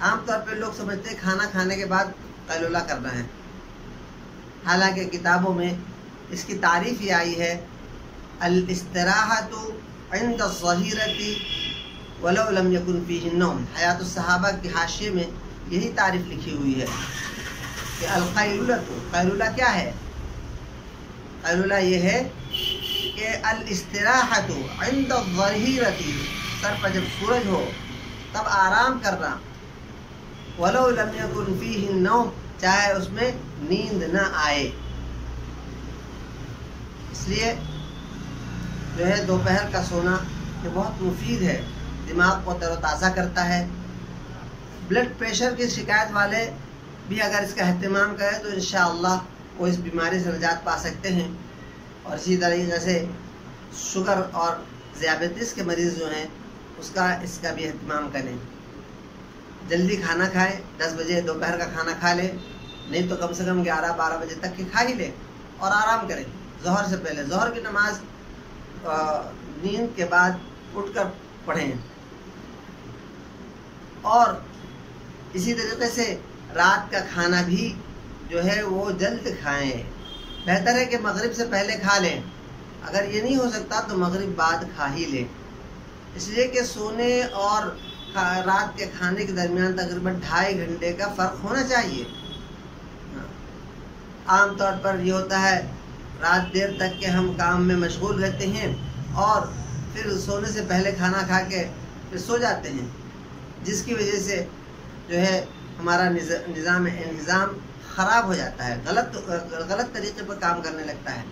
عام طور پہ لوگ سمجھتے ہیں کھانا کھانے کے بعد قیلولہ کرنا ہے، حالانکہ کتابوں میں اس کی تعریف یہ آئی ہے الاستراحۃ عند الظہیرۃ ولو لم یکن فیہ النوم۔ حیات الصحابہ کی حاشیے میں یہی تعریف لکھی ہوئی ہے کہ قیلولہ کیا ہے؟ قیلولہ یہ ہے کہ الاستراحۃ عند الظہیرۃ، سر پر جب سورج ہو تب آرام کرنا، ولو لم یکن فیہ النوم، چاہے اس میں نیند نہ آئے۔ اس لیے جو ہے دوپہر کا سونا یہ بہت مفید ہے، دماغ کو تر و تازہ کرتا ہے۔ بلڈ پریشر کی شکایت والے بھی اگر اس کا اہتمام کریں تو انشاءاللہ وہ اس بیماری سے نجات پا سکتے ہیں۔ اور اسی طریقے سے شوگر اور ذیابیطس کے مریض جو ہیں اس کا بھی اہتمام کریں۔ جلدی کھانا کھائیں، 10 بجے دوپہر کا کھانا کھا لیں، نہیں تو کم سے کم 11-12 بجے تک کی کھا ہی لیں اور آرام کریں۔ ظہر سے پہلے ظہر کی نماز نیند کے بعد اٹھ کر پڑھیں، اور اسی طریقے سے رات کا کھانا بھی جو ہے وہ جلد کھائیں۔ بہتر ہے کہ مغرب سے پہلے کھا لیں، اگر یہ نہیں ہو سکتا تو مغرب بعد کھا ہی لیں، اس لیے کہ سونے اور رات کے کھانے کے درمیان تقریباً 2.5 گھنٹے کا فرق ہونا چاہیے۔ عام طور پر یہ ہوتا ہے رات دیر تک کے ہم کام میں مشغول رہتے ہیں اور پھر سونے سے پہلے کھانا کھا کے پھر سو جاتے ہیں، جس کی وجہ سے جو ہے ہمارا نظام خراب ہو جاتا ہے، غلط طریقے پر کام کرنے لگتا ہے۔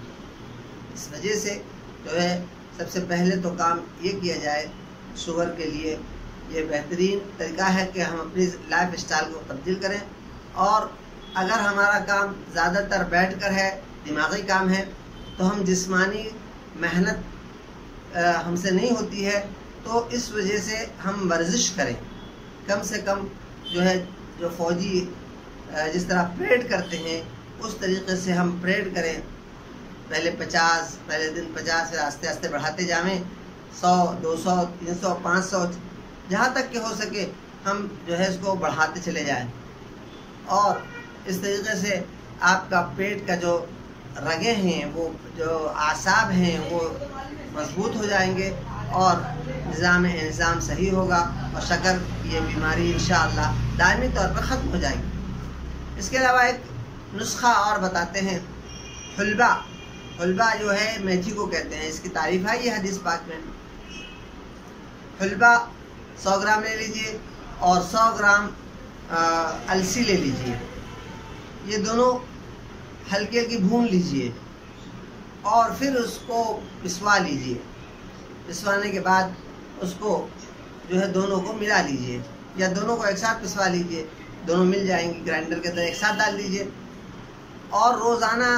اس وجہ سے جو ہے سب سے پہلے تو کام یہ کیا جائے، شوگر کے لیے یہ بہترین طریقہ ہے کہ ہم اپنی لائف اسٹائل کو تبدیل کریں، اور اگر ہمارا کام زیادہ تر بیٹھ کر ہے، دماغی کام ہے، تو ہم جسمانی محنت ہم سے نہیں ہوتی ہے، تو اس وجہ سے ہم ورزش کریں، کم سے کم جو ہے جو فوجی جس طرح پریڈ کرتے ہیں اس طریقے سے ہم پریڈ کریں، پہلے 50، پہلے دن 50، پھر آہستہ آہستہ بڑھاتے جائیں، 100، 200، 300، 500، جہاں تک کہ ہو سکے ہم جو ہے اس کو بڑھاتے چلے جائیں، اور اس طریقے سے آپ کا پیٹ کا جو رگیں ہیں، وہ جو اعصاب ہیں وہ مضبوط ہو جائیں گے، اور نظام صحیح ہوگا، اور شکر یہ بیماری انشاءاللہ دائمی طور پر ختم ہو جائے گی۔ اس کے علاوہ ایک نسخہ اور بتاتے ہیں، حلبہ جو ہے میتھی کو کہتے ہیں، اس کی تعریف ہے یہ حدیث پاک میں۔ حلبہ 100 گرام لے لیجئے اور 100 گرام السی لے لیجئے، یہ دونوں ہلکی ہلکی بھون لیجئے اور پھر اس کو پسوا لیجئے۔ پسوانے کے بعد اس کو جو ہے دونوں کو ملا لیجئے، یا دونوں کو ایک ساتھ پسوا لیجئے، دونوں مل جائیں گی، گرائنڈر کے اندر ایک ساتھ ڈال دیجئے، اور روزانہ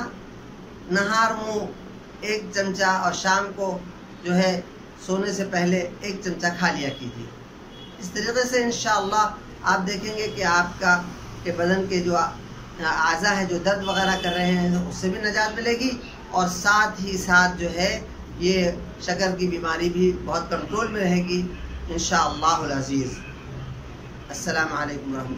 نہار منہ 1 چمچہ، اور شام کو جو ہے سونے سے پہلے 1 چمچہ کھا لیا کیجیے۔ اس طریقے سے انشاءاللہ آپ دیکھیں گے کہ آپ کے بدن کے جو اعضاء ہیں جو درد وغیرہ کر رہے ہیں اس سے بھی نجات ملے گی، اور ساتھ ہی ساتھ جو ہے یہ شکر کی بیماری بھی بہت کنٹرول میں رہے گی انشاءاللہ العزیز۔ السلام علیکم ورحمۃ اللہ۔